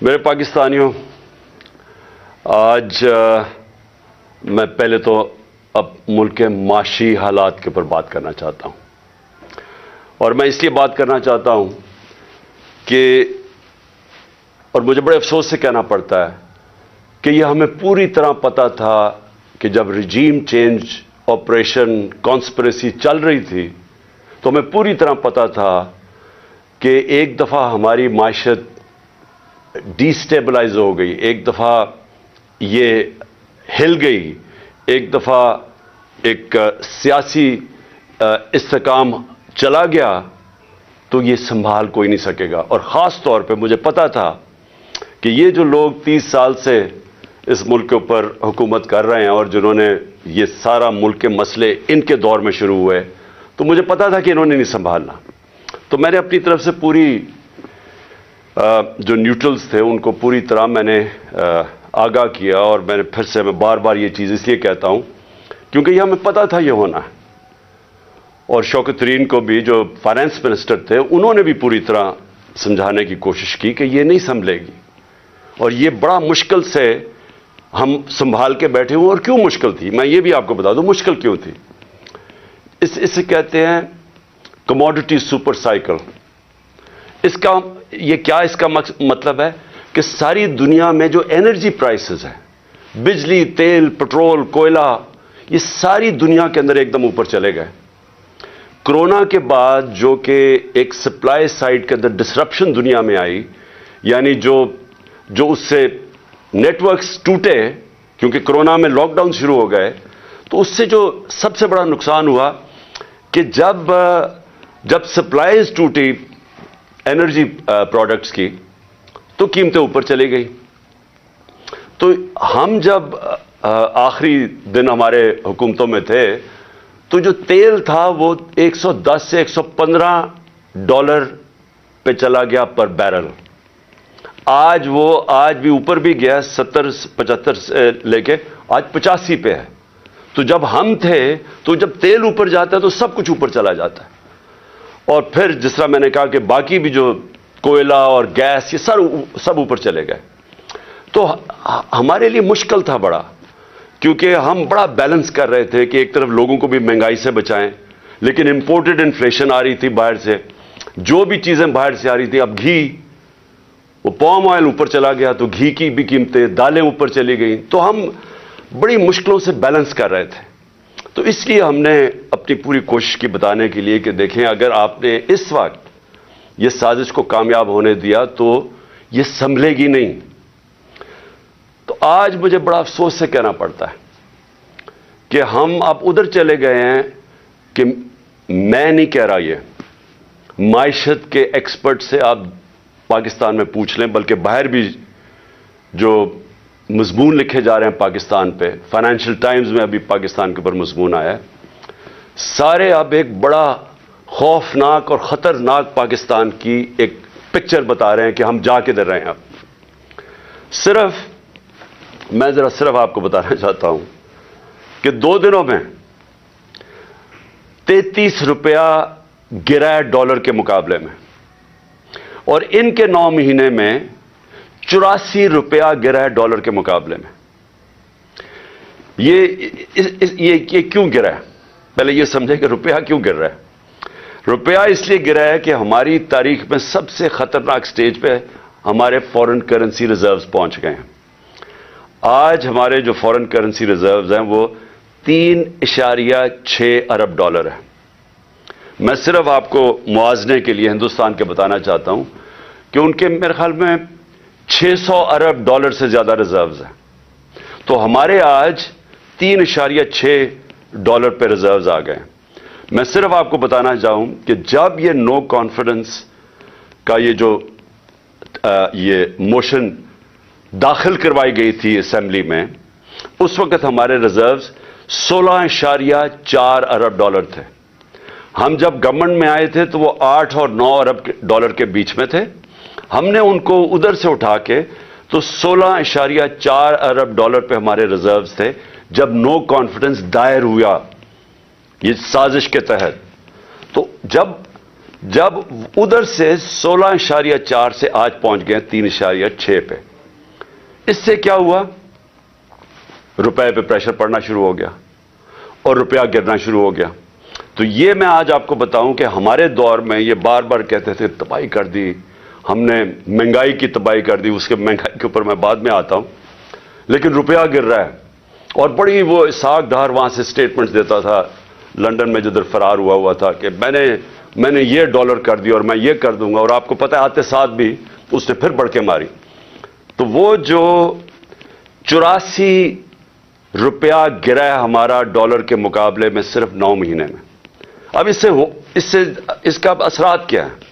میرے پاکستانیوں، آج میں پہلے تو اب ملک کے معاشی حالات کے اوپر بات کرنا چاہتا ہوں، اور میں اس لیے بات کرنا چاہتا ہوں کہ اور مجھے بڑے افسوس سے کہنا پڑتا ہے کہ یہ ہمیں پوری طرح پتہ تھا کہ جب رجیم چینج آپریشن کانسپریسی چل رہی تھی تو ہمیں پوری طرح پتہ تھا کہ ایک دفعہ ہماری معیشت ڈی سٹیبلائز ہو گئی، ایک دفعہ یہ ہل گئی، ایک دفعہ ایک سیاسی استحکام چلا گیا تو یہ سنبھال کوئی نہیں سکے گا۔ اور خاص طور پہ مجھے پتا تھا کہ یہ جو لوگ 30 سال سے اس ملک کے اوپر حکومت کر رہے ہیں اور جنہوں نے یہ سارا ملک کے مسئلے ان کے دور میں شروع ہوئے، تو مجھے پتا تھا کہ انہوں نے نہیں سنبھالنا۔ تو میں نے اپنی طرف سے پوری جو نیوٹرلز تھے ان کو پوری طرح میں نے آگاہ کیا، اور میں پھر سے بار بار یہ چیز اس لیے کہتا ہوں کیونکہ یہ ہمیں پتا تھا یہ ہونا ہے۔ اور شوکت ترین کو بھی، جو فائنانس منسٹر تھے، انہوں نے بھی پوری طرح سمجھانے کی کوشش کی کہ یہ نہیں سنبھلے گی، اور یہ بڑا مشکل سے ہم سنبھال کے بیٹھے ہوئے۔ اور کیوں مشکل تھی میں یہ بھی آپ کو بتا دوں، مشکل کیوں تھی۔ اسے کہتے ہیں کموڈٹی سپر سائیکل۔ اس کا مطلب ہے کہ ساری دنیا میں جو انرجی پرائسز ہیں، بجلی، تیل، پٹرول، کوئلہ، یہ ساری دنیا کے اندر ایک دم اوپر چلے گئے۔ کرونا کے بعد جو کہ ایک سپلائی سائڈ کے اندر ڈسرپشن دنیا میں آئی، یعنی جو اس سے نیٹ ورکس ٹوٹے کیونکہ کرونا میں لاک ڈاؤن شروع ہو گئے، تو اس سے جو سب سے بڑا نقصان ہوا کہ جب سپلائیز ٹوٹی انرجی پروڈکٹس کی تو قیمتیں اوپر چلی گئی۔ تو ہم جب آخری دن ہمارے حکومتوں میں تھے تو جو تیل تھا وہ 110 سے $115 پہ چلا گیا پر بیرل۔ آج بھی اوپر بھی گیا، 70-75 سے لے کے آج 85 پہ ہے۔ تو جب ہم تھے تو جب تیل اوپر جاتا ہے تو سب کچھ اوپر چلا جاتا ہے، اور پھر جس طرح میں نے کہا کہ باقی بھی جو کوئلہ اور گیس، یہ سب اوپر چلے گئے۔ تو ہمارے لیے مشکل تھا بڑا، کیونکہ ہم بڑا بیلنس کر رہے تھے کہ ایک طرف لوگوں کو بھی مہنگائی سے بچائیں، لیکن امپورٹڈ انفلیشن آ رہی تھی باہر سے، جو بھی چیزیں باہر سے آ رہی تھی۔ اب گھی، وہ پام آئل اوپر چلا گیا تو گھی کی بھی قیمتیں، دالیں اوپر چلی گئیں، تو ہم بڑی مشکلوں سے بیلنس کر رہے تھے۔ تو اس لیے ہم نے اپنی پوری کوشش کی بتانے کے لیے کہ دیکھیں، اگر آپ نے اس وقت یہ سازش کو کامیاب ہونے دیا تو یہ سنبھلے گی نہیں۔ تو آج مجھے بڑا افسوس سے کہنا پڑتا ہے کہ ہم اب ادھر چلے گئے ہیں کہ میں نہیں کہہ رہا، یہ معیشت کے ایکسپرٹ سے آپ پاکستان میں پوچھ لیں، بلکہ باہر بھی جو مضمون لکھے جا رہے ہیں پاکستان پہ، فائنینشیل ٹائمز میں ابھی پاکستان کے اوپر مضمون آیا ہے، سارے اب ایک بڑا خوفناک اور خطرناک پاکستان کی ایک پکچر بتا رہے ہیں کہ ہم جا کدھر رہے ہیں۔ اب میں صرف آپ کو بتانا چاہتا ہوں کہ 2 دنوں میں 33 روپیہ گرا ہے ڈالر کے مقابلے میں، اور ان کے 9 مہینے میں 84 روپیہ گرا ہے ڈالر کے مقابلے میں۔ یہ کیوں گرا ہے؟ پہلے یہ سمجھیں کہ روپیہ کیوں گر رہا ہے۔ روپیہ اس لیے گرا ہے کہ ہماری تاریخ میں سب سے خطرناک سٹیج پہ ہمارے فورن کرنسی ریزروز پہنچ گئے ہیں۔ آج ہمارے جو فورن کرنسی ریزروز ہیں وہ 3.6 ارب ڈالر ہے۔ میں صرف آپ کو موازنے کے لیے ہندوستان کے بتانا چاہتا ہوں کہ ان کے میرے خیال میں 600 ارب ڈالر سے زیادہ ریزروز ہیں، تو ہمارے آج 3.6 ڈالر پہ ریزروز آ گئے۔ میں صرف آپ کو بتانا چاہوں کہ جب یہ نو کانفیڈنس کا یہ موشن داخل کروائی گئی تھی اسمبلی میں، اس وقت ہمارے ریزروز 16.4 ارب ڈالر تھے۔ ہم جب گورنمنٹ میں آئے تھے تو وہ 8 اور 9 ارب ڈالر کے بیچ میں تھے۔ ہم نے ان کو ادھر سے اٹھا کے تو 16.4 ارب ڈالر پہ ہمارے ریزروز تھے جب نو کانفیڈنس دائر ہوا یہ سازش کے تحت۔ تو جب جب ادھر سے 16.4 سے آج پہنچ گئے 3.6 پہ، اس سے کیا ہوا؟ روپے پہ پریشر پڑنا شروع ہو گیا اور روپیہ گرنا شروع ہو گیا. تو یہ میں آج آپ کو بتاؤں کہ ہمارے دور میں یہ بار بار کہتے تھے تباہی کر دی ہم نے، مہنگائی کی تباہی کر دی. اس کے مہنگائی کے اوپر میں بعد میں آتا ہوں، لیکن روپیہ گر رہا ہے. اور بڑی وہ اسحاق ڈار وہاں سے سٹیٹمنٹس دیتا تھا لنڈن میں جدھر فرار ہوا تھا کہ میں نے یہ ڈالر کر دی اور میں یہ کر دوں گا، اور آپ کو پتہ ہے آتے ساتھ بھی اس نے پھر بڑھ کے ماری. تو وہ جو 84 روپیہ گرا ہے ہمارا ڈالر کے مقابلے میں صرف 9 مہینے میں. اب اس کا اثرات کیا ہے؟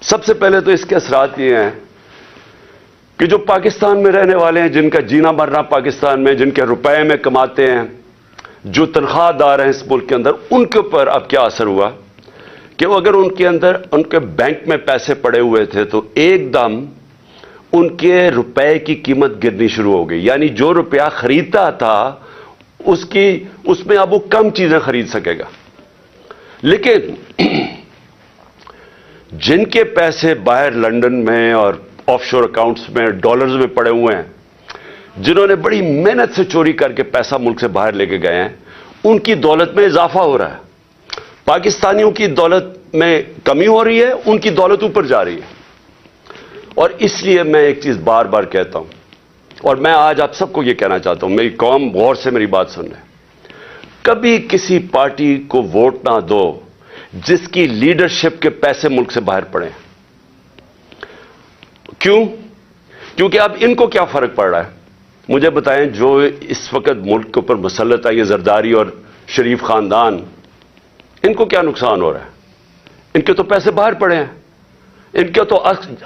سب سے پہلے تو اس کے اثرات یہ ہیں کہ جو پاکستان میں رہنے والے ہیں، جن کا جینا مرنا پاکستان میں، جن کے روپے میں کماتے ہیں، جو تنخواہ دار ہیں اس ملک کے اندر، ان کے اوپر اب کیا اثر ہوا کہ وہ اگر ان کے بینک میں پیسے پڑے ہوئے تھے تو ایک دم ان کے روپے کی قیمت گرنی شروع ہو گئی. یعنی جو روپیہ خریدتا تھا اس میں اب وہ کم چیزیں خرید سکے گا. لیکن جن کے پیسے باہر لنڈن میں اور آف شور اکاؤنٹس میں ڈالرز میں پڑے ہوئے ہیں، جنہوں نے بڑی محنت سے چوری کر کے پیسہ ملک سے باہر لے کے گئے ہیں، ان کی دولت میں اضافہ ہو رہا ہے. پاکستانیوں کی دولت میں کمی ہو رہی ہے، ان کی دولت اوپر جا رہی ہے. اور اس لیے میں ایک چیز بار بار کہتا ہوں، اور میں آج آپ سب کو یہ کہنا چاہتا ہوں، میری قوم غور سے میری بات سن رہے، کبھی کسی پارٹی کو ووٹ نہ دو جس کی لیڈرشپ کے پیسے ملک سے باہر پڑے. کیوں؟ کیونکہ اب ان کو کیا فرق پڑ رہا ہے؟ مجھے بتائیں. جو اس وقت ملک کے اوپر مسلط ہے یہ زرداری اور شریف خاندان، ان کو کیا نقصان ہو رہا ہے؟ ان کے تو پیسے باہر پڑے ہیں. ان کے تو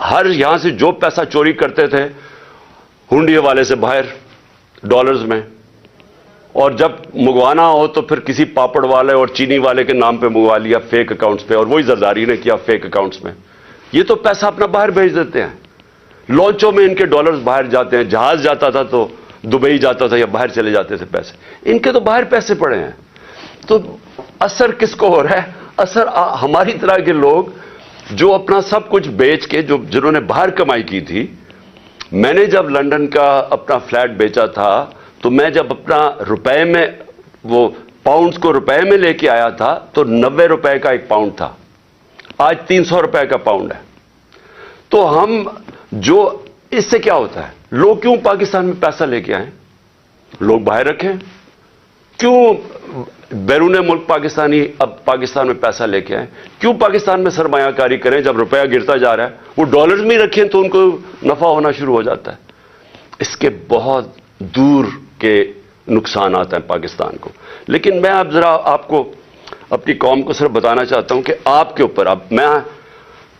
ہر یہاں سے جو پیسہ چوری کرتے تھے ہنڈی والے سے باہر ڈالرز میں، اور جب منگوانا ہو تو پھر کسی پاپڑ والے اور چینی والے کے نام پہ منگوا لیا فیک اکاؤنٹس پہ، اور وہی زرداری نے کیا فیک اکاؤنٹس میں. یہ تو پیسہ اپنا باہر بھیج دیتے ہیں. لانچوں میں ان کے ڈالرز باہر جاتے ہیں، جہاز جاتا تھا تو دبئی جاتا تھا یا باہر چلے جاتے تھے پیسے. ان کے تو باہر پیسے پڑے ہیں. تو اثر کس کو ہو رہا ہے؟ اثر ہماری طرح کے لوگ جو اپنا سب کچھ بیچ کے، جنہوں نے باہر کمائی کی تھی. میں نے جب لنڈن کا اپنا فلیٹ بیچا تھا تو میں جب اپنا روپے میں وہ پاؤنڈز کو روپے میں لے کے آیا تھا تو 90 روپے کا ایک پاؤنڈ تھا، آج 300 روپے کا پاؤنڈ ہے. تو ہم جو اس سے کیا ہوتا ہے؟ لوگ کیوں پاکستان میں پیسہ لے کے آئیں؟ لوگ باہر رکھیں. کیوں بیرون ملک پاکستانی اب پاکستان میں پیسہ لے کے آئیں؟ کیوں پاکستان میں سرمایہ کاری کریں جب روپیہ گرتا جا رہا ہے؟ وہ ڈالرز میں رکھیں تو ان کو نفع ہونا شروع ہو جاتا ہے. اس کے بہت دور کے نقصانات ہیں پاکستان کو. لیکن میں اب ذرا آپ کو اپنی قوم کو صرف بتانا چاہتا ہوں کہ آپ کے اوپر اب میں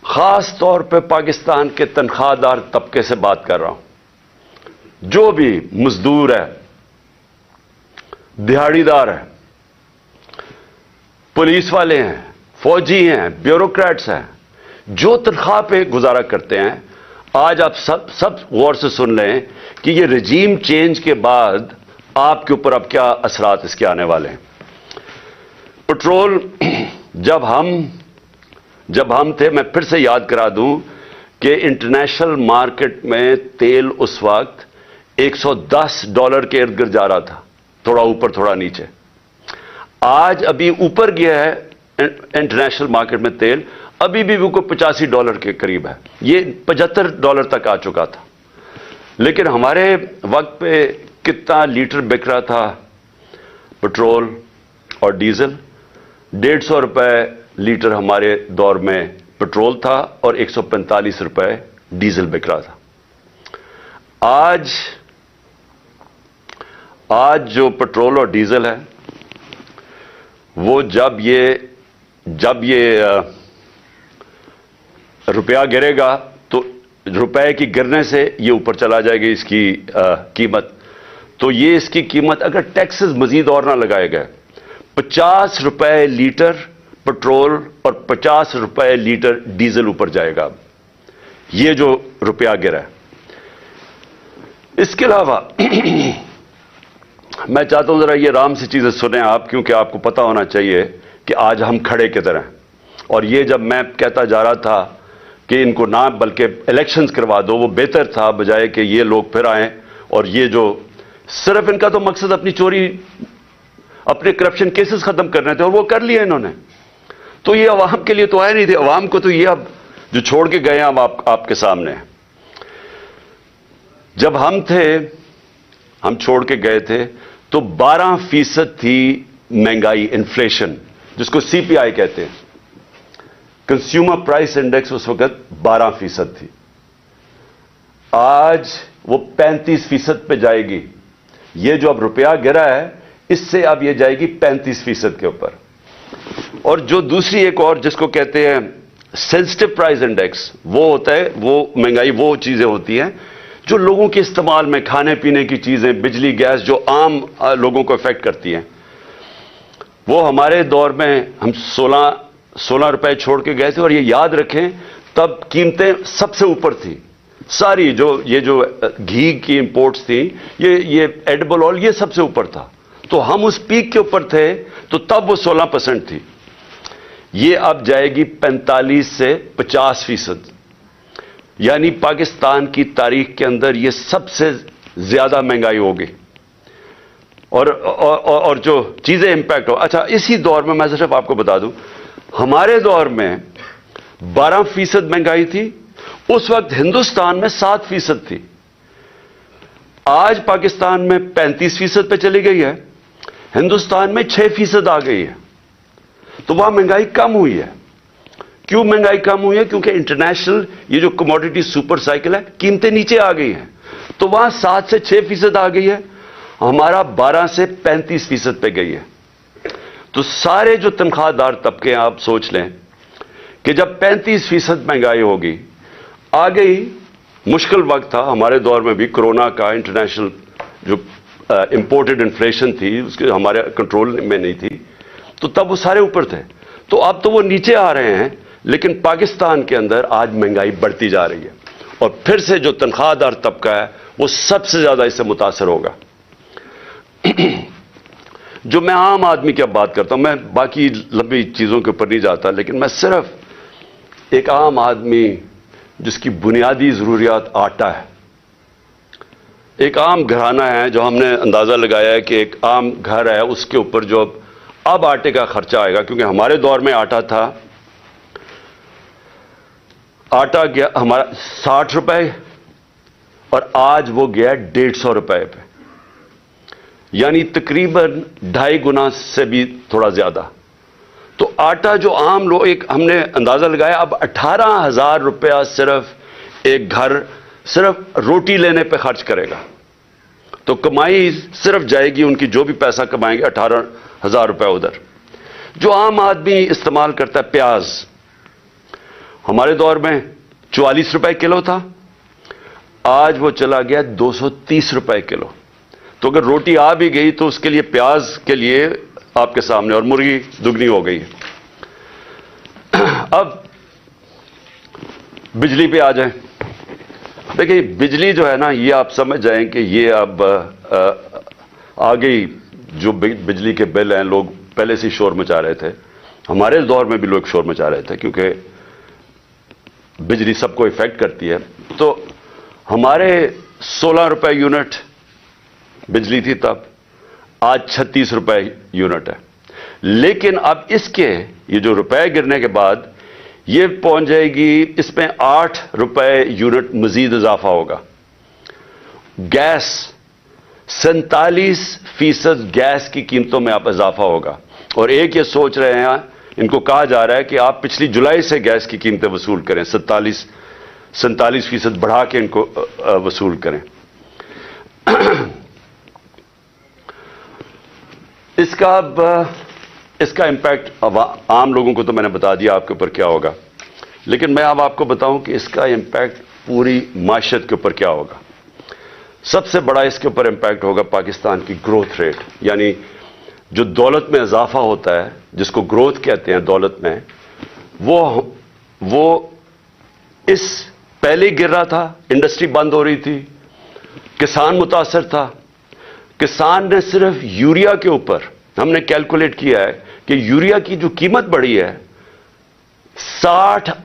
خاص طور پہ پاکستان کے تنخواہ دار طبقے سے بات کر رہا ہوں. جو بھی مزدور ہے، دیہڑی دار ہے، پولیس والے ہیں، فوجی ہیں، بیوروکریٹس ہیں، جو تنخواہ پہ گزارا کرتے ہیں، آج آپ سب غور سے سن لیں کہ یہ رجیم چینج کے بعد آپ کے اوپر اب کیا اثرات اس کے آنے والے ہیں. پٹرول جب ہم تھے، میں پھر سے یاد کرا دوں کہ انٹرنیشنل مارکیٹ میں تیل اس وقت $110 کے ارد گرد جا رہا تھا، تھوڑا اوپر تھوڑا نیچے. آج ابھی اوپر گیا ہے انٹرنیشنل مارکیٹ میں تیل، ابھی بھی وہ کو $85 کے قریب ہے. یہ $75 تک آ چکا تھا. لیکن ہمارے وقت پہ کتنا لیٹر بک رہا تھا پٹرول اور ڈیزل؟ 150 روپے لیٹر ہمارے دور میں پٹرول تھا اور 145 روپے ڈیزل بک رہا تھا. آج جو پٹرول اور ڈیزل ہے وہ جب یہ روپیہ گرے گا تو روپے کی گرنے سے یہ اوپر چلا جائے گی اس کی قیمت. تو یہ اس کی قیمت اگر ٹیکسز مزید اور نہ لگائے گئے 50 روپے لیٹر پٹرول اور 50 روپے لیٹر ڈیزل اوپر جائے گا یہ جو روپیہ گرا ہے. اس کے علاوہ میں چاہتا ہوں ذرا یہ آرام سے چیزیں سنیں آپ، کیونکہ آپ کو پتا ہونا چاہیے کہ آج ہم کھڑے کدھر ہیں اور یہ جب میں کہتا جا رہا تھا کہ ان کو نہ بلکہ الیکشنز کروا دو، وہ بہتر تھا بجائے کہ یہ لوگ پھر آئیں اور یہ جو صرف ان کا تو مقصد اپنی چوری، اپنے کرپشن کیسز ختم کرنے تھے اور وہ کر لیے انہوں نے. تو یہ عوام کے لیے تو آئے نہیں تھے. عوام کو تو یہ اب جو چھوڑ کے گئے ہیں اب آپ کے سامنے. جب ہم چھوڑ کے گئے تھے تو 12% تھی مہنگائی، انفلیشن، جس کو سی پی آئی کہتے ہیں. کنزیومر پرائس انڈیکس اس وقت 12% تھی. آج وہ 35% پہ جائے گی. یہ جو اب روپیہ گرا ہے اس سے اب یہ جائے گی 35% کے اوپر. اور جو دوسری ایک اور جس کو کہتے ہیں سینسٹیو پرائس انڈیکس، وہ ہوتا ہے، وہ مہنگائی وہ چیزیں ہوتی ہیں جو لوگوں کے استعمال میں، کھانے پینے کی چیزیں، بجلی، گیس، جو عام لوگوں کو افیکٹ کرتی ہیں. وہ ہمارے دور میں ہم 16 روپے چھوڑ کے گئے تھے. اور یہ یاد رکھیں تب قیمتیں سب سے اوپر تھی ساری. یہ جو گھی کی امپورٹس تھیں، یہ ایڈیبل آئل، یہ سب سے اوپر تھا. تو ہم اس پیک کے اوپر تھے تو تب وہ 16% تھی. یہ اب جائے گی 45 سے 50%. یعنی پاکستان کی تاریخ کے اندر یہ سب سے زیادہ مہنگائی ہوگی. اور جو چیزیں امپیکٹ ہو. اچھا، اسی دور میں صرف آپ کو بتا دوں، ہمارے دور میں 12% مہنگائی تھی. اس وقت ہندوستان میں 7% تھی. آج پاکستان میں 35% پہ چلی گئی ہے، ہندوستان میں 6% آ گئی ہے. تو وہاں مہنگائی کم ہوئی ہے. کیوں مہنگائی کم ہوئی ہے؟ کیونکہ انٹرنیشنل یہ جو کموڈیٹی سپر سائیکل ہے، قیمتیں نیچے آ گئی ہیں. تو وہاں 7 سے 6% آ گئی ہے، ہمارا 12 سے 35% پہ گئی ہے. تو سارے جو تنخواہ دار طبقے ہیں، آپ سوچ لیں کہ جب 35% مہنگائی ہوگی، آ گئی. مشکل وقت تھا ہمارے دور میں بھی، کرونا کا، انٹرنیشنل جو امپورٹڈ انفلیشن تھی اس کے ہمارے کنٹرول میں نہیں تھی. تو تب وہ سارے اوپر تھے. تو اب تو وہ نیچے آ رہے ہیں، لیکن پاکستان کے اندر آج مہنگائی بڑھتی جا رہی ہے. اور پھر سے جو تنخواہ دار طبقہ ہے وہ سب سے زیادہ اس سے متاثر ہوگا. جو میں عام آدمی کی اب بات کرتا ہوں، میں باقی لمبی چیزوں کے اوپر نہیں جاتا، لیکن میں صرف ایک عام آدمی جس کی بنیادی ضروریات آٹا ہے، ایک عام گھرانہ ہے، جو ہم نے اندازہ لگایا ہے کہ ایک عام گھر ہے اس کے اوپر جو اب آٹے کا خرچہ آئے گا. کیونکہ ہمارے دور میں آٹا تھا، آٹا گیا ہمارا 60 روپے اور آج وہ گیا 150 روپے پہ. یعنی تقریباً 2.5 گنا سے بھی تھوڑا زیادہ. تو آٹا جو عام لوگ، ایک ہم نے اندازہ لگایا اب 18,000 روپیہ صرف ایک گھر صرف روٹی لینے پہ خرچ کرے گا. تو کمائی صرف جائے گی ان کی، جو بھی پیسہ کمائیں گے 18,000 روپے ادھر. جو عام آدمی استعمال کرتا ہے، پیاز ہمارے دور میں 44 روپے کلو تھا، آج وہ چلا گیا 230 روپے کلو. تو اگر روٹی آ بھی گئی تو اس کے لیے، پیاز کے لیے آپ کے سامنے، اور مرغی دگنی ہو گئی. اب بجلی پہ آ جائیں. دیکھیں بجلی جو ہے نا، یہ آپ سمجھ جائیں کہ یہ اب آ گئی. جو بجلی کے بل ہیں، لوگ پہلے سے شور مچا رہے تھے. ہمارے دور میں بھی لوگ شور مچا رہے تھے کیونکہ بجلی سب کو افیکٹ کرتی ہے. تو ہمارے 16 روپے یونٹ بجلی تھی تب، آج 36 روپے یونٹ ہے. لیکن اب اس کے یہ جو روپے گرنے کے بعد یہ پہنچ جائے گی، اس میں 8 روپے یونٹ مزید اضافہ ہوگا. گیس 47% گیس کی قیمتوں میں اب اضافہ ہوگا. اور ایک یہ سوچ رہے ہیں، ان کو کہا جا رہا ہے کہ آپ پچھلی جولائی سے گیس کی قیمتیں وصول کریں، 47% بڑھا کے ان کو وصول کریں. اس کا امپیکٹ عام لوگوں کو تو میں نے بتا دیا آپ کے اوپر کیا ہوگا، لیکن میں اب آپ کو بتاؤں کہ اس کا امپیکٹ پوری معیشت کے اوپر کیا ہوگا. سب سے بڑا اس کے اوپر امپیکٹ ہوگا پاکستان کی گروتھ ریٹ. یعنی جو دولت میں اضافہ ہوتا ہے، جس کو گروتھ کہتے ہیں دولت میں، وہ اس پہلے گر رہا تھا. انڈسٹری بند ہو رہی تھی، کسان متاثر تھا. کسان نے صرف یوریا کے اوپر، ہم نے کیلکولیٹ کیا ہے کہ یوریا کی جو قیمت بڑھی ہے 60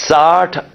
60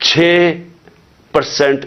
6%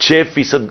6%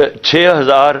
6000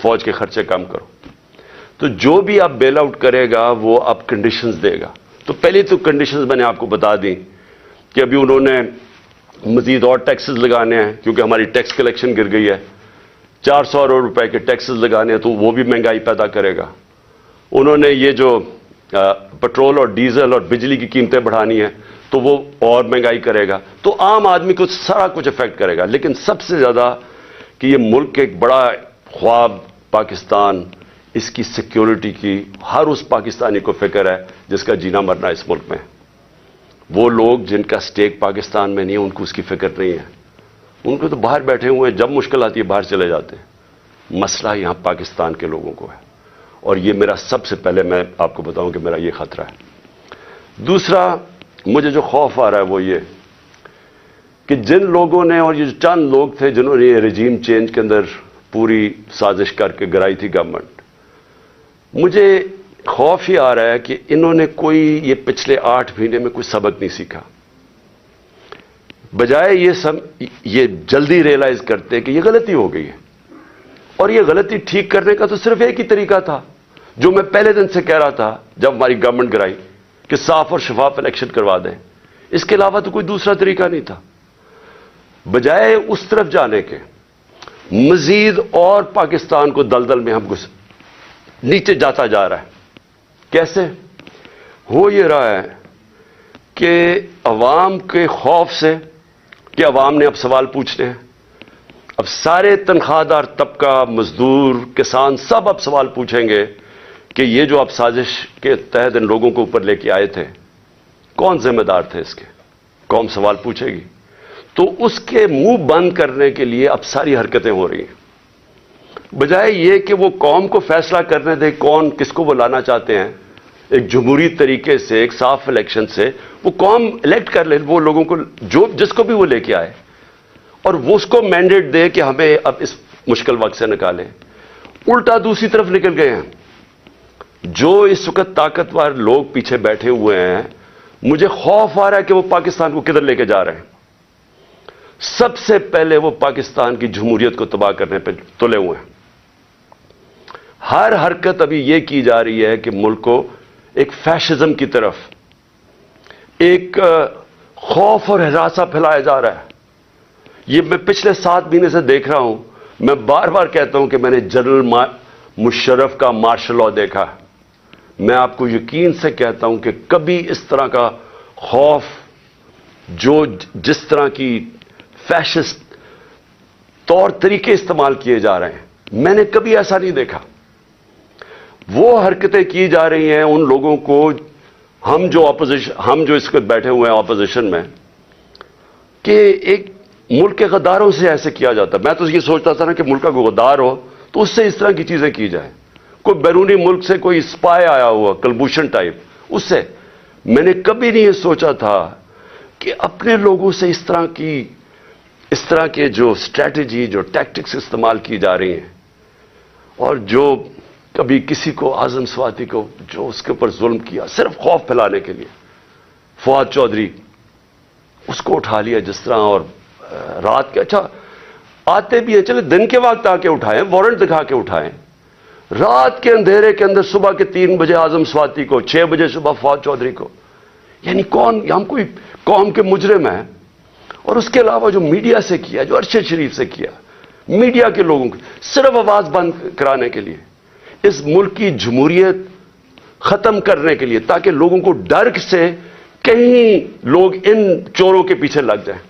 فوج کے خرچے کم کرو. تو جو بھی آپ بیل آؤٹ کرے گا وہ آپ کنڈیشنز دے گا. تو پہلی تو کنڈیشنز میں نے آپ کو بتا دیں کہ ابھی انہوں نے مزید اور ٹیکسز لگانے ہیں کیونکہ ہماری ٹیکس کلیکشن گر گئی ہے. 400 ارب روپے کے ٹیکسز لگانے ہیں تو وہ بھی مہنگائی پیدا کرے گا. انہوں نے یہ جو پٹرول اور ڈیزل اور بجلی کی قیمتیں بڑھانی ہیں تو وہ اور مہنگائی کرے گا. تو عام آدمی کو سارا کچھ افیکٹ کرے گا. لیکن سب سے زیادہ کہ یہ ملک ایک بڑا خواب پاکستان، اس کی سیکیورٹی کی ہر اس پاکستانی کو فکر ہے جس کا جینا مرنا اس ملک میں. وہ لوگ جن کا سٹیک پاکستان میں نہیں ہے ان کو اس کی فکر نہیں ہے. ان کو تو باہر بیٹھے ہوئے ہیں، جب مشکل آتی ہے باہر چلے جاتے ہیں. مسئلہ یہاں پاکستان کے لوگوں کو ہے اور یہ میرا سب سے پہلے میں آپ کو بتاؤں کہ میرا یہ خطرہ ہے. دوسرا مجھے جو خوف آ رہا ہے وہ یہ کہ جن لوگوں نے، اور یہ جو چند لوگ تھے جنہوں نے یہ رجیم چینج کے اندر پوری سازش کر کے گرائی تھی گورنمنٹ، مجھے خوف ہی آ رہا ہے کہ انہوں نے کوئی یہ پچھلے 8 مہینے میں کوئی سبق نہیں سیکھا. بجائے یہ جلدی ریئلائز کرتے کہ یہ غلطی ہو گئی ہے اور یہ غلطی ٹھیک کرنے کا تو صرف ایک ہی طریقہ تھا جو میں پہلے دن سے کہہ رہا تھا جب ہماری گورنمنٹ گرائی کہ صاف اور شفاف الیکشن کروا دیں. اس کے علاوہ تو کوئی دوسرا طریقہ نہیں تھا. بجائے اس طرف جانے کے مزید اور پاکستان کو دلدل میں ہم نیچے جاتا جا رہا ہے. کیسے ہو یہ رہا ہے کہ عوام کے خوف سے کہ عوام نے اب سوال پوچھنے ہیں. اب سارے تنخواہ دار طبقہ، مزدور، کسان سب اب سوال پوچھیں گے کہ یہ جو آپ سازش کے تحت ان لوگوں کو اوپر لے کے آئے تھے کون ذمہ دار تھے اس کے؟ قوم سوال پوچھے گی. تو اس کے منہ بند کرنے کے لیے اب ساری حرکتیں ہو رہی ہیں. بجائے یہ کہ وہ قوم کو فیصلہ کرنے دے کون کس کو وہ لانا چاہتے ہیں، ایک جمہوری طریقے سے، ایک صاف الیکشن سے وہ قوم الیکٹ کر لے وہ لوگوں کو جس کو بھی وہ لے کے آئے اور وہ اس کو مینڈیٹ دے کہ ہمیں اب اس مشکل وقت سے نکالیں. الٹا دوسری طرف نکل گئے ہیں. جو اس وقت طاقتور لوگ پیچھے بیٹھے ہوئے ہیں، مجھے خوف آ رہا ہے کہ وہ پاکستان کو کدھر لے کے جا رہے ہیں. سب سے پہلے وہ پاکستان کی جمہوریت کو تباہ کرنے پہ تلے ہوئے ہیں. ہر حرکت ابھی یہ کی جا رہی ہے کہ ملک کو ایک فیشزم کی طرف، ایک خوف اور ہراساں پھیلایا جا رہا ہے. یہ میں پچھلے 7 مہینے سے دیکھ رہا ہوں. میں بار بار کہتا ہوں کہ میں نے جنرل مشرف کا مارشل لاء دیکھا. میں آپ کو یقین سے کہتا ہوں کہ کبھی اس طرح کا خوف، جس طرح کی فیشسٹ طور طریقے استعمال کیے جا رہے ہیں، میں نے کبھی ایسا نہیں دیکھا. وہ حرکتیں کی جا رہی ہیں ان لوگوں کو، ہم جو اس وقت بیٹھے ہوئے ہیں اپوزیشن میں، کہ ایک ملک کے غداروں سے ایسے کیا جاتا. میں تو یہ سوچتا تھا نا کہ ملک کا کوئی غدار ہو تو اس سے اس طرح کی چیزیں کی جائیں. کوئی بیرونی ملک سے کوئی اسپائے آیا ہوا کلبوشن ٹائپ، اس سے میں نے کبھی نہیں یہ سوچا تھا کہ اپنے لوگوں سے اس طرح کے جو اسٹریٹجی، جو ٹیکٹکس استعمال کی جا رہی ہیں، اور جو کبھی کسی کو اعظم سواتی کو جو اس کے اوپر ظلم کیا صرف خوف پھیلانے کے لیے. فواد چودھری اس کو اٹھا لیا جس طرح، اور رات کے اچھا آتے بھی ہیں، چلے دن کے وقت آ کے اٹھائیں، وارنٹ دکھا کے اٹھائیں. رات کے اندھیرے کے اندر صبح کے 3 بجے اعظم سواتی کو، 6 بجے صبح فواد چودھری کو، یعنی کون؟ ہم کوئی قوم کے مجرم ہیں. اور اس کے علاوہ جو میڈیا سے کیا، جو ارشد شریف سے کیا، میڈیا کے لوگوں کو صرف آواز بند کرانے کے لیے، اس ملک کی جمہوریت ختم کرنے کے لیے، تاکہ لوگوں کو ڈر سے کہیں لوگ ان چوروں کے پیچھے لگ جائیں.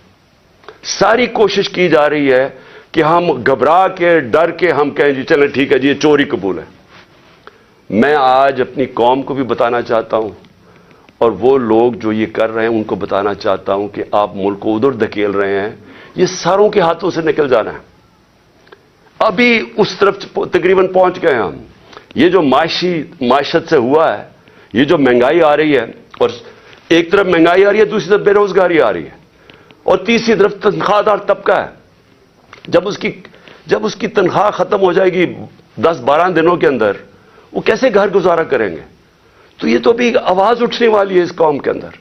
ساری کوشش کی جا رہی ہے کہ ہم گھبرا کے، ڈر کے ہم کہیں جی چلیں ٹھیک ہے جی یہ چوری قبول ہے. میں آج اپنی قوم کو بھی بتانا چاہتا ہوں اور وہ لوگ جو یہ کر رہے ہیں ان کو بتانا چاہتا ہوں کہ آپ ملک کو ادھر دھکیل رہے ہیں، یہ ساروں کے ہاتھوں سے نکل جانا ہے. ابھی اس طرف تقریباً پہنچ گئے ہم. یہ جو معیشت سے ہوا ہے، یہ جو مہنگائی آ رہی ہے، اور ایک طرف مہنگائی آ رہی ہے، دوسری طرف بے روزگاری آ رہی ہے، اور تیسری طرف تنخواہ دار طبقہ ہے. جب اس کی تنخواہ ختم ہو جائے گی 10-12 دنوں کے اندر، وہ کیسے گھر گزارا کریں گے؟ تو یہ تو بھی آواز اٹھنے والی ہے اس قوم کے اندر.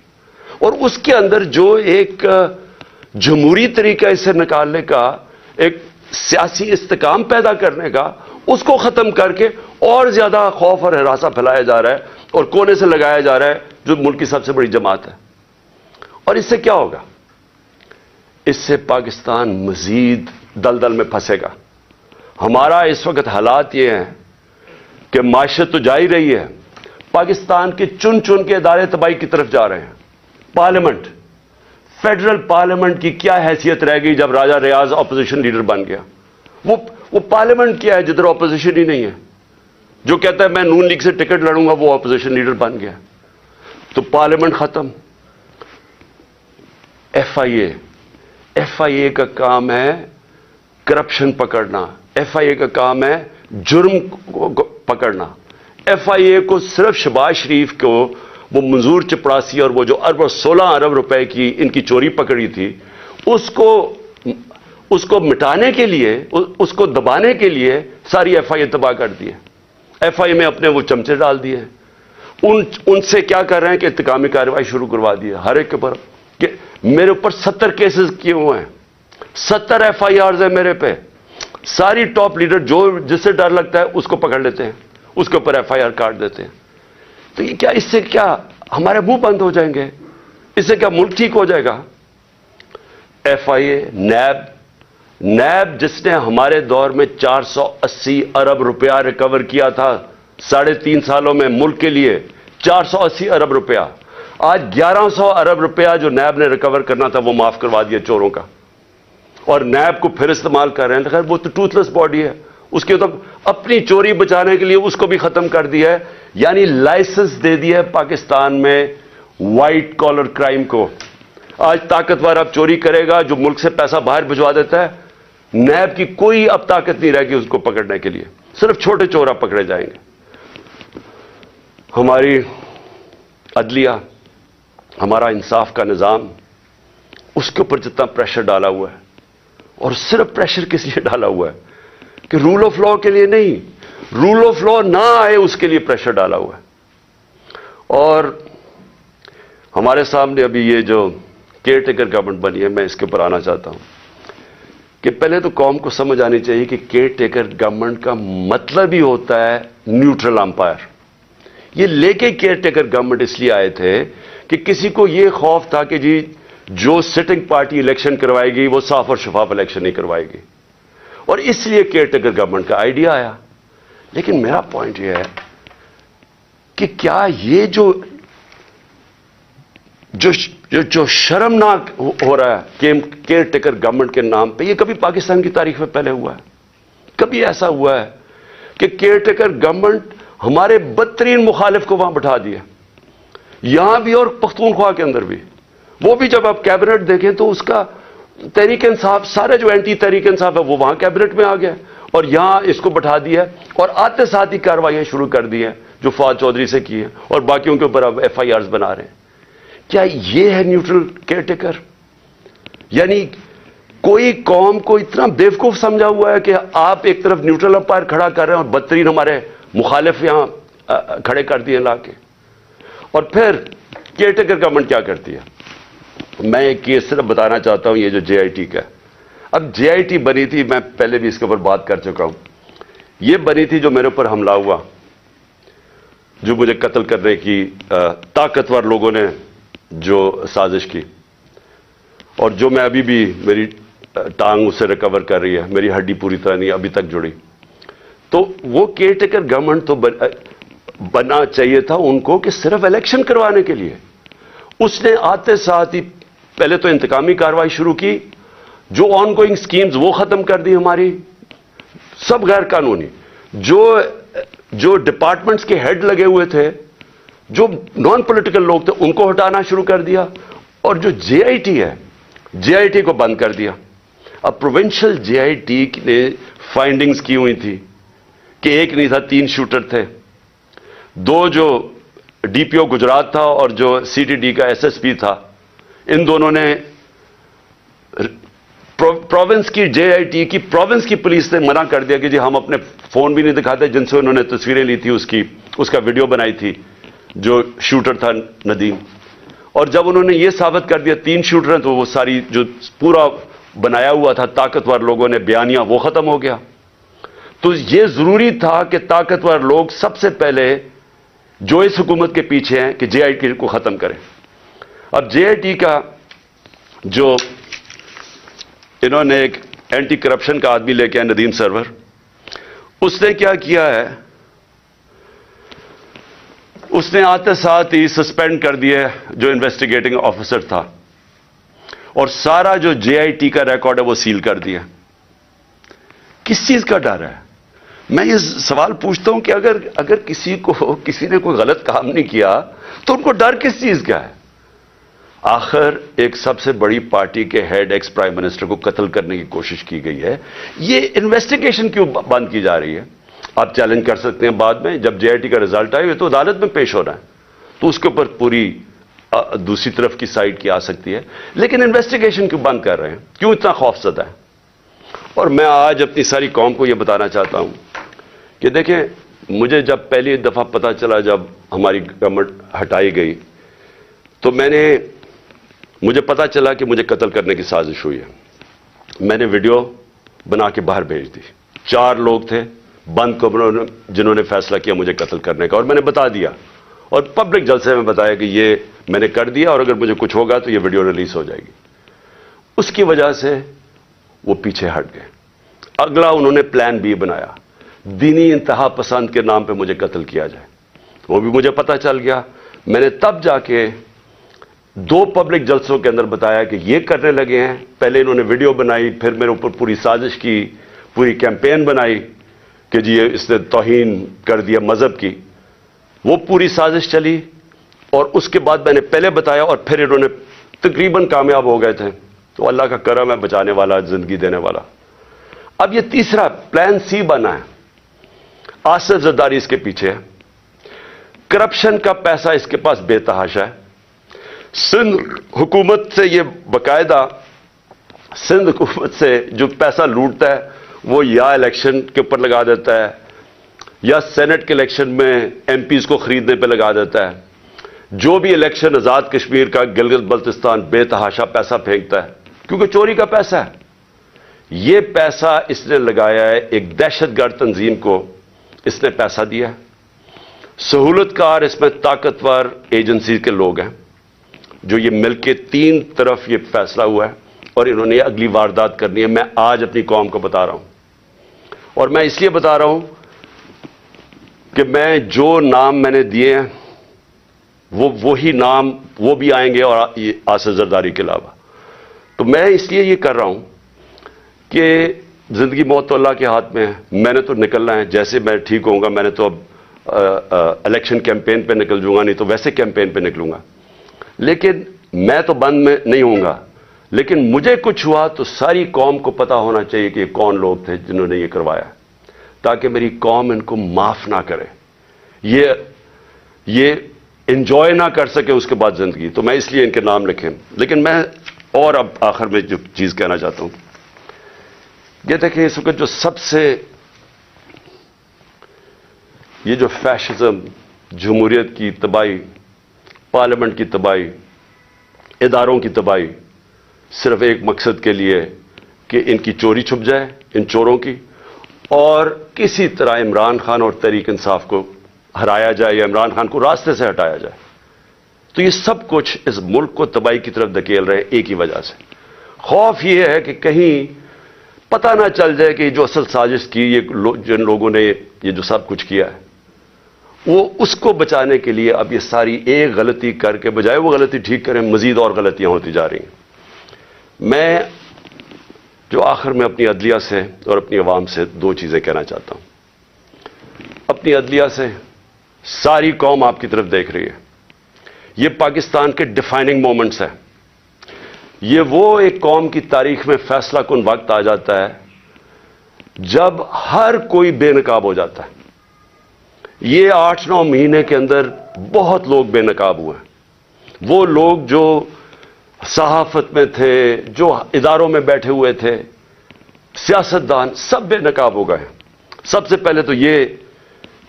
اور اس کے اندر جو ایک جمہوری طریقہ اسے نکالنے کا ایک سیاسی استحکام پیدا کرنے کا، اس کو ختم کر کے اور زیادہ خوف اور ہراساں پھیلایا جا رہا ہے اور کونے سے لگایا جا رہا ہے جو ملک کی سب سے بڑی جماعت ہے. اور اس سے کیا ہوگا؟ اس سے پاکستان مزید دلدل میں پھنسے گا. ہمارا اس وقت حالات یہ ہیں کہ معیشت تو جا ہی رہی ہے، پاکستان کے چن چن کے ادارے تباہی کی طرف جا رہے ہیں. پارلیمنٹ، فیڈرل پارلیمنٹ کی کیا حیثیت رہ گئی جب راجہ ریاض اپوزیشن لیڈر بن گیا؟ وہ پارلیمنٹ کیا ہے جدھر اپوزیشن ہی نہیں ہے؟ جو کہتا ہے میں نون لیگ سے ٹکٹ لڑوں گا وہ اپوزیشن لیڈر بن گیا. تو پارلیمنٹ ختم. ایف آئی اے کا کام ہے کرپشن پکڑنا، ایف آئی اے کا کام ہے جرم پکڑنا. ایف آئی اے کو صرف شہباز شریف کو وہ منظور چپڑاسی اور وہ جو 16 ارب روپے کی ان کی چوری پکڑی تھی، اس کو مٹانے کے لیے، اس کو دبانے کے لیے ساری ایف آئی اے تباہ کر دی ہے. ایف آئی اے میں اپنے وہ چمچے ڈال دیے ہیں. ان سے کیا کر رہے ہیں کہ انتقامی کارروائی شروع کروا دی ہے ہر ایک کے اوپر. کہ میرے اوپر 70 کیسز کیے ہوئے ہیں، 70 ایف آئی آرز ہیں میرے پہ. ساری ٹاپ لیڈر جس سے ڈر لگتا ہے اس کو پکڑ لیتے ہیں، اس کے اوپر ایف آئی آر کاٹ دیتے ہیں. تو یہ کیا، اس سے کیا ہمارے منہ بند ہو جائیں گے؟ اس سے کیا ملک ٹھیک ہو جائے گا؟ ایف آئی اے، نیب جس نے ہمارے دور میں 480 ارب روپیہ ریکور کیا تھا 3.5 سالوں میں ملک کے لیے، 480 ارب روپیہ. آج 1100 ارب روپیہ جو نیب نے ریکور کرنا تھا وہ معاف کروا دیا چوروں کا، اور نیب کو پھر استعمال کر رہے ہیں. خیر وہ تو ٹوتھ لیس باڈی ہے، اس کے تو اپنی چوری بچانے کے لیے اس کو بھی ختم کر دیا ہے. یعنی لائسنس دے دیا ہے پاکستان میں وائٹ کالر کرائم کو. آج طاقتور اب چوری کرے گا جو ملک سے پیسہ باہر بھجوا دیتا ہے، نیب کی کوئی اب طاقت نہیں رہے گی اس کو پکڑنے کے لیے، صرف چھوٹے چور اب پکڑے جائیں گے. ہماری عدلیہ، ہمارا انصاف کا نظام، اس کے اوپر جتنا پریشر ڈالا ہوا ہے، اور صرف پریشر کس لیے ڈالا ہوا ہے کہ رول آف لا کے لیے نہیں، رول آف لا نہ آئے اس کے لیے پریشر ڈالا ہوا ہے. اور ہمارے سامنے ابھی یہ جو کیئر ٹیکر گورنمنٹ بنی ہے، میں اس کے اوپر آنا چاہتا ہوں کہ پہلے تو قوم کو سمجھ آنی چاہیے کہ کیئر ٹیکر گورنمنٹ کا مطلب ہی ہوتا ہے نیوٹرل امپائر. یہ لے کے کیئر ٹیکر گورنمنٹ اس لیے آئے تھے کہ کسی کو یہ خوف تھا کہ جی جو سٹنگ پارٹی الیکشن کروائے گی وہ صاف اور شفاف الیکشن نہیں کروائے گی، اور اس لیے کیئر ٹیکر گورنمنٹ کا آئیڈیا آیا. لیکن میرا پوائنٹ یہ ہے کہ کیا یہ جو شرمناک ہو رہا ہے کہ کیئر ٹیکر گورنمنٹ کے نام پہ، یہ کبھی پاکستان کی تاریخ میں پہلے ہوا ہے؟ کبھی ایسا ہوا ہے کہ کیئر ٹیکر گورنمنٹ ہمارے بدترین مخالف کو وہاں بٹھا دیا، یہاں بھی اور پختونخوا کے اندر بھی؟ وہ بھی جب آپ کیبنٹ دیکھیں تو اس کا تحریک انصاف، سارے جو اینٹی تحریک انصاف ہے وہ وہاں کیبنٹ میں آ گیا، اور یہاں اس کو بٹھا دیا اور آتے ساتھ ہی کارروائیاں شروع کر دی ہیں جو فواد چودھری سے کی ہیں، اور باقیوں کے اوپر اب ایف آئی آرز بنا رہے ہیں. کیا یہ ہے نیوٹرل کیئر ٹیکر؟ یعنی کوئی قوم کو اتنا بیوقوف سمجھا ہوا ہے کہ آپ ایک طرف نیوٹرل امپائر کھڑا کر رہے ہیں اور بدترین ہمارے مخالف یہاں کھڑے کر دیے لا کے. اور پھر کیئر ٹیکر گورنمنٹ کیا کرتی ہے؟ میں ایک کیس صرف بتانا چاہتا ہوں، یہ جو جے آئی ٹی کا ہے. اب جے آئی ٹی بنی تھی، میں پہلے بھی اس کے اوپر بات کر چکا ہوں. یہ بنی تھی جو میرے اوپر حملہ ہوا، جو مجھے قتل کرنے کی طاقتور لوگوں نے جو سازش کی، اور جو میں ابھی بھی میری ٹانگ اسے ریکور کر رہی ہے، میری ہڈی پوری طرح نہیں ابھی تک جڑی. تو وہ کیئر ٹیکر گورنمنٹ تو بننا چاہیے تھا ان کو کہ صرف الیکشن کروانے کے لیے. اس نے آتے ساتھ ہی پہلے تو انتقامی کارروائی شروع کی، جو آن گوئنگ سکیمز وہ ختم کر دی ہماری، سب غیر قانونی. جو ڈپارٹمنٹس کے ہیڈ لگے ہوئے تھے، جو نان پولیٹیکل لوگ تھے، ان کو ہٹانا شروع کر دیا. اور جو جے آئی ٹی ہے، جے آئی ٹی کو بند کر دیا. اب پروونشل جے آئی ٹی نے فائنڈنگز کی ہوئی تھی کہ ایک نہیں تھا، 3 شوٹر تھے. 2 جو ڈی پی او گجرات تھا اور جو سی ٹی ڈی کا ایس ایس پی تھا، ان دونوں نے پروونس کی جے آئی ٹی کی پروونس کی پولیس نے منع کر دیا کہ جی ہم اپنے فون بھی نہیں دکھاتے جن سے انہوں نے تصویریں لی تھی، اس کا ویڈیو بنائی تھی جو شوٹر تھا ندیم. اور جب انہوں نے یہ ثابت کر دیا 3 شوٹر ہیں، تو وہ ساری جو پورا بنایا ہوا تھا طاقتور لوگوں نے بیانیہ، وہ ختم ہو گیا. تو یہ ضروری تھا کہ طاقتور لوگ سب سے پہلے جو اس حکومت کے پیچھے ہیں کہ جے آئی ٹی کو ختم کریں. اب جے آئی ٹی کا جو انہوں نے ایک اینٹی کرپشن کا آدمی لے کے آئے ندیم سرور، اس نے کیا کیا ہے، اس نے آتے ساتھ ہی سسپینڈ کر دیا جو انویسٹیگیٹنگ آفیسر تھا، اور سارا جو جے آئی ٹی کا ریکارڈ ہے وہ سیل کر دیا. کس چیز کا ڈر ہے؟ میں یہ سوال پوچھتا ہوں کہ اگر کسی نے کوئی غلط کام نہیں کیا تو ان کو ڈر کس چیز کا ہے؟ آخر ایک سب سے بڑی پارٹی کے ہیڈ ایکس پرائم منسٹر کو قتل کرنے کی کوشش کی گئی ہے. یہ انویسٹیگیشن کیوں بند کی جا رہی ہے؟ آپ چیلنج کر سکتے ہیں بعد میں، جب جے آئی ٹی کا رزلٹ آئے تو عدالت میں پیش ہونا ہے، تو اس کے اوپر پوری دوسری طرف کی سائڈ کی آ سکتی ہے. لیکن انویسٹیگیشن کیوں بند کر رہے ہیں؟ کیوں اتنا خوف زدہ ہے؟ اور میں آج اپنی ساری قوم کو یہ بتانا چاہتا ہوں کہ دیکھیں، مجھے جب پہلی دفعہ پتا چلا جب ہماری گورنمنٹ ہٹائی گئی، تو مجھے پتا چلا کہ مجھے قتل کرنے کی سازش ہوئی ہے. میں نے ویڈیو بنا کے باہر بھیج دی. 4 لوگ تھے بند کمروں جنہوں نے فیصلہ کیا مجھے قتل کرنے کا، اور میں نے بتا دیا، اور پبلک جلسے میں بتایا کہ یہ میں نے کر دیا، اور اگر مجھے کچھ ہوگا تو یہ ویڈیو ریلیز ہو جائے گی. اس کی وجہ سے وہ پیچھے ہٹ گئے. اگلا انہوں نے پلان بی بنایا، دینی انتہا پسند کے نام پہ مجھے قتل کیا جائے. وہ بھی مجھے پتا چل گیا. میں نے تب جا کے 2 پبلک جلسوں کے اندر بتایا کہ یہ کرنے لگے ہیں. پہلے انہوں نے ویڈیو بنائی، پھر میرے اوپر پوری سازش کی، پوری کیمپین بنائی کہ جی اس نے توہین کر دیا مذہب کی. وہ پوری سازش چلی، اور اس کے بعد میں نے پہلے بتایا، اور پھر انہوں نے تقریباً کامیاب ہو گئے تھے. تو اللہ کا کرم ہے، بچانے والا، زندگی دینے والا. اب یہ تیسرا پلان سی بنا ہے. آصف زرداری اس کے پیچھے ہے. کرپشن کا پیسہ اس کے پاس بے تحاشا ہے. سندھ حکومت سے یہ باقاعدہ، سندھ حکومت سے جو پیسہ لوٹتا ہے وہ یا الیکشن کے اوپر لگا دیتا ہے، یا سینٹ کے الیکشن میں ایم پیز کو خریدنے پہ لگا دیتا ہے. جو بھی الیکشن آزاد کشمیر کا، گلگت بلتستان، بے تحاشا پیسہ پھینکتا ہے، کیونکہ چوری کا پیسہ ہے. یہ پیسہ اس نے لگایا ہے ایک دہشت گرد تنظیم کو، اس نے پیسہ دیا ہے. سہولت کار اس میں طاقتور ایجنسی کے لوگ ہیں جو یہ مل کے 3 طرف یہ فیصلہ ہوا ہے، اور انہوں نے اگلی واردات کرنی ہے. میں آج اپنی قوم کو بتا رہا ہوں، اور میں اس لیے بتا رہا ہوں کہ میں جو نام میں نے دیے ہیں وہی نام وہ بھی آئیں گے، اور آصف زرداری کے علاوہ. تو میں اس لیے یہ کر رہا ہوں کہ زندگی موت تو اللہ کے ہاتھ میں ہے. میں نے تو نکلنا ہے، جیسے میں ٹھیک ہوں گا. میں نے تو اب الیکشن کیمپین پہ نکل جوں گا، نہیں تو ویسے کیمپین پہ نکلوں گا. لیکن میں تو بند میں نہیں ہوں گا. لیکن مجھے کچھ ہوا تو ساری قوم کو پتا ہونا چاہیے کہ یہ کون لوگ تھے جنہوں نے یہ کروایا، تاکہ میری قوم ان کو معاف نہ کرے، یہ انجوائے نہ کر سکے اس کے بعد زندگی. تو میں اس لیے ان کے نام لکھیں. لیکن میں اور اب آخر میں جو چیز کہنا چاہتا ہوں، یہ دیکھیں، اس وقت جو سب سے یہ جو فیشزم، جمہوریت کی تباہی، پارلیمنٹ کی تباہی، اداروں کی تباہی، صرف ایک مقصد کے لیے کہ ان کی چوری چھپ جائے، ان چوروں کی، اور کسی طرح عمران خان اور تحریک انصاف کو ہرایا جائے یا عمران خان کو راستے سے ہٹایا جائے. تو یہ سب کچھ اس ملک کو تباہی کی طرف دھکیل رہے ہیں ایک ہی وجہ سے. خوف یہ ہے کہ کہیں پتہ نہ چل جائے کہ جو اصل سازش کی، جن لوگوں نے یہ جو سب کچھ کیا ہے، وہ اس کو بچانے کے لیے اب یہ ساری ایک غلطی کر کے بجائے وہ غلطی ٹھیک کریں، مزید اور غلطیاں ہوتی جا رہی ہیں. میں جو آخر میں اپنی عدلیہ سے اور اپنی عوام سے 2 چیزیں کہنا چاہتا ہوں. اپنی عدلیہ سے، ساری قوم آپ کی طرف دیکھ رہی ہے. یہ پاکستان کے ڈیفائننگ مومنٹس ہیں. یہ وہ ایک قوم کی تاریخ میں فیصلہ کن وقت آ جاتا ہے جب ہر کوئی بے نقاب ہو جاتا ہے. یہ 8-9 مہینے کے اندر بہت لوگ بے نقاب ہوئے ہیں. وہ لوگ جو صحافت میں تھے، جو اداروں میں بیٹھے ہوئے تھے، سیاستدان، سب بے نقاب ہو گئے. سب سے پہلے تو یہ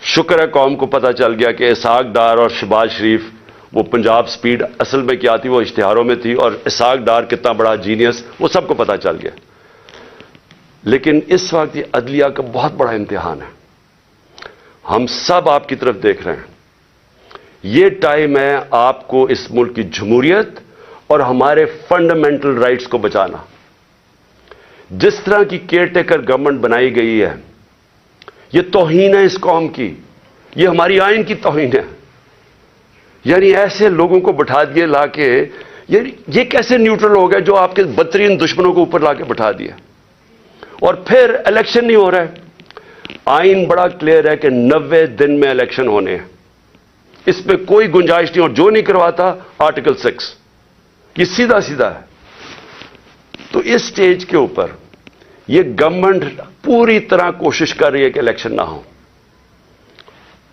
شکر ہے قوم کو پتہ چل گیا کہ اسحاق ڈار اور شہباز شریف وہ پنجاب سپیڈ اصل میں کیا تھی وہ اشتہاروں میں تھی، اور اسحاق ڈار کتنا بڑا جینیس وہ سب کو پتا چل گیا. لیکن اس وقت یہ عدلیہ کا بہت بڑا امتحان ہے. ہم سب آپ کی طرف دیکھ رہے ہیں. یہ ٹائم ہے آپ کو اس ملک کی جمہوریت اور ہمارے فنڈامنٹل رائٹس کو بچانا. جس طرح کی کیئر ٹیکر گورنمنٹ بنائی گئی ہے یہ توہین ہے اس قوم کی، یہ ہماری آئین کی توہین ہے. یعنی ایسے لوگوں کو بٹھا دیے لا کے، یہ کیسے نیوٹرل ہو گئے جو آپ کے بدترین دشمنوں کو اوپر لا کے بٹھا دیا، اور پھر الیکشن نہیں ہو رہا ہے. آئین بڑا کلیئر ہے کہ 90 دن میں الیکشن ہونے ہیں، اس پہ کوئی گنجائش نہیں، اور جو نہیں کرواتا آرٹیکل 6، یہ سیدھا سیدھا ہے. تو اس سٹیج کے اوپر یہ گورنمنٹ پوری طرح کوشش کر رہی ہے کہ الیکشن نہ ہو.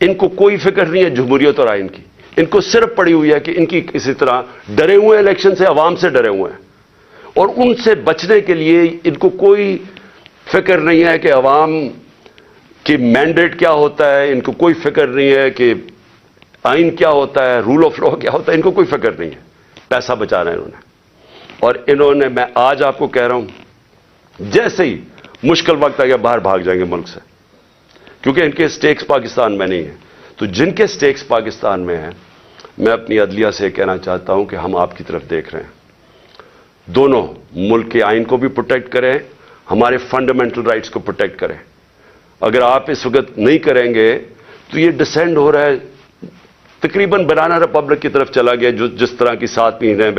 ان کو کوئی فکر نہیں ہے جمہوریت اور آئین کی، ان کو صرف پڑی ہوئی ہے کہ ان کی کسی طرح ڈرے ہوئے الیکشن سے، عوام سے ڈرے ہوئے ہیں، اور ان سے بچنے کے لیے ان کو کوئی فکر نہیں ہے کہ عوام کی مینڈیٹ کیا ہوتا ہے، ان کو کوئی فکر نہیں ہے کہ آئین کیا ہوتا ہے، رول آف لا کیا ہوتا ہے، ان کو کوئی فکر نہیں ہے. پیسہ بچانا ہے انہوں نے. اور انہوں نے، میں آج آپ کو کہہ رہا ہوں، جیسے ہی مشکل وقت آ گیا باہر بھاگ جائیں گے ملک سے، کیونکہ ان کے سٹیکس پاکستان میں نہیں ہیں. تو جن کے سٹیکس پاکستان میں ہیں، میں اپنی عدلیہ سے کہنا چاہتا ہوں کہ ہم آپ کی طرف دیکھ رہے ہیں. دونوں ملک کے آئین کو بھی پروٹیکٹ کریں، ہمارے فنڈامنٹل رائٹس کو پروٹیکٹ کریں. اگر آپ اس وقت نہیں کریں گے تو یہ ڈسینڈ ہو رہا ہے، تقریباً بنانا ریپبلک کی طرف چلا گیا. جس طرح کی 7 مہینے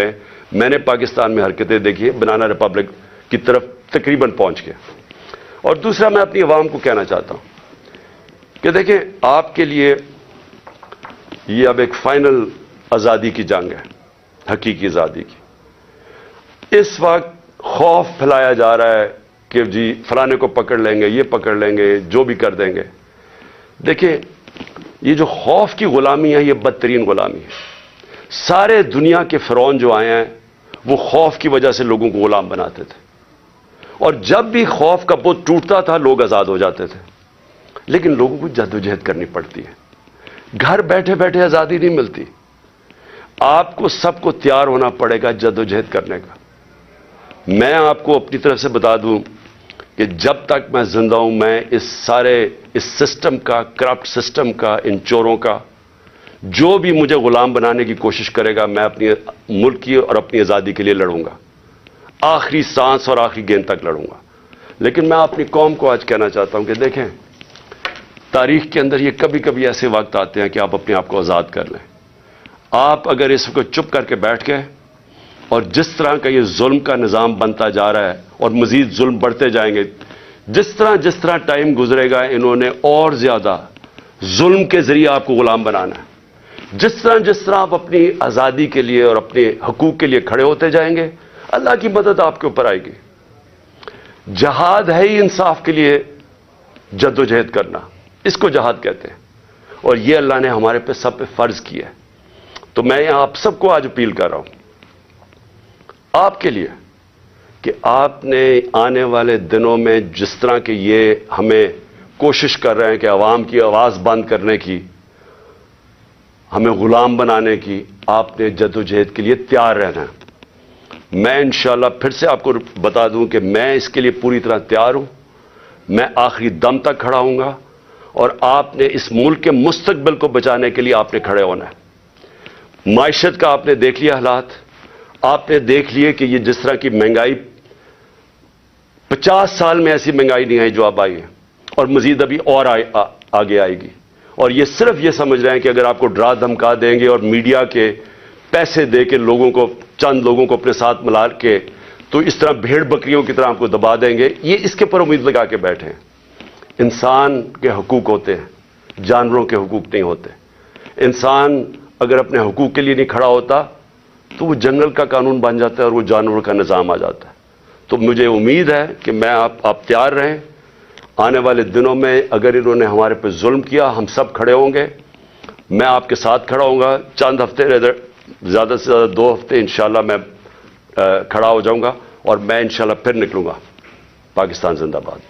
میں نے پاکستان میں حرکتیں دیکھی، بنانا ریپبلک کی طرف تقریباً پہنچ گیا. اور دوسرا میں اپنی عوام کو کہنا چاہتا ہوں کہ دیکھیں، آپ کے لیے یہ اب ایک فائنل آزادی کی جنگ ہے، حقیقی آزادی کی. اس وقت خوف پھیلایا جا رہا ہے کہ جی فلانے کو پکڑ لیں گے، یہ پکڑ لیں گے، جو بھی کر دیں گے. دیکھیں، یہ جو خوف کی غلامی ہے یہ بدترین غلامی ہے. سارے دنیا کے فرعون جو آئے ہیں وہ خوف کی وجہ سے لوگوں کو غلام بناتے تھے، اور جب بھی خوف کا بت ٹوٹتا تھا لوگ آزاد ہو جاتے تھے. لیکن لوگوں کو جدوجہد کرنی پڑتی ہے، گھر بیٹھے بیٹھے آزادی نہیں ملتی. آپ کو سب کو تیار ہونا پڑے گا جدوجہد کرنے کا. میں آپ کو اپنی طرف سے بتا دوں کہ جب تک میں زندہ ہوں، میں اس سسٹم کا، کرپٹ سسٹم کا، ان چوروں کا، جو بھی مجھے غلام بنانے کی کوشش کرے گا، میں اپنی ملک کی اور اپنی آزادی کے لیے لڑوں گا، آخری سانس اور آخری گیند تک لڑوں گا. لیکن میں اپنی قوم کو آج کہنا چاہتا ہوں کہ دیکھیں، تاریخ کے اندر یہ کبھی کبھی ایسے وقت آتے ہیں کہ آپ اپنے آپ کو آزاد کر لیں. آپ اگر اس وقت چپ کر کے بیٹھ گئے، اور جس طرح کا یہ ظلم کا نظام بنتا جا رہا ہے اور مزید ظلم بڑھتے جائیں گے، جس طرح ٹائم گزرے گا انہوں نے اور زیادہ ظلم کے ذریعے آپ کو غلام بنانا ہے. جس طرح آپ اپنی آزادی کے لیے اور اپنے حقوق کے لیے کھڑے ہوتے جائیں گے، اللہ کی مدد آپ کے اوپر آئے گی. جہاد ہے ہی انصاف کے لیے جدوجہد کرنا، اس کو جہاد کہتے ہیں، اور یہ اللہ نے ہمارے پہ سب پہ فرض کیا ہے. تو میں آپ سب کو آج اپیل کر رہا ہوں آپ کے لیے کہ آپ نے آنے والے دنوں میں جس طرح کہ یہ ہمیں کوشش کر رہے ہیں کہ عوام کی آواز بند کرنے کی، ہمیں غلام بنانے کی، آپ نے جدوجہد کے لیے تیار رہنا ہے. میں انشاءاللہ پھر سے آپ کو بتا دوں کہ میں اس کے لیے پوری طرح تیار ہوں. میں آخری دم تک کھڑا ہوں گا، اور آپ نے اس ملک کے مستقبل کو بچانے کے لیے آپ نے کھڑے ہونا ہے. معیشت کا آپ نے دیکھ لیا حالات، آپ نے دیکھ لیے کہ یہ جس طرح کی مہنگائی 50 سال میں ایسی مہنگائی نہیں آئی جو اب آئی ہے، اور مزید ابھی اور آگے آئے گی. اور یہ صرف یہ سمجھ رہے ہیں کہ اگر آپ کو ڈرا دھمکا دیں گے اور میڈیا کے پیسے دے کے چند لوگوں کو اپنے ساتھ ملا کے تو اس طرح بھیڑ بکریوں کی طرح آپ کو دبا دیں گے، یہ اس کے پر امید لگا کے بیٹھے ہیں. انسان کے حقوق ہوتے ہیں، جانوروں کے حقوق نہیں ہوتے. انسان اگر اپنے حقوق کے لیے نہیں کھڑا ہوتا تو وہ جنگل کا قانون بن جاتا ہے اور وہ جانوروں کا نظام آ جاتا ہے. تو مجھے امید ہے کہ میں آپ تیار رہیں. آنے والے دنوں میں اگر انہوں نے ہمارے پہ ظلم کیا، ہم سب کھڑے ہوں گے. میں آپ کے ساتھ کھڑا ہوں گا. چند ہفتے، زیادہ سے زیادہ 2 ہفتے انشاءاللہ میں کھڑا ہو جاؤں گا، اور میں انشاءاللہ پھر نکلوں گا. پاکستان زندہ باد.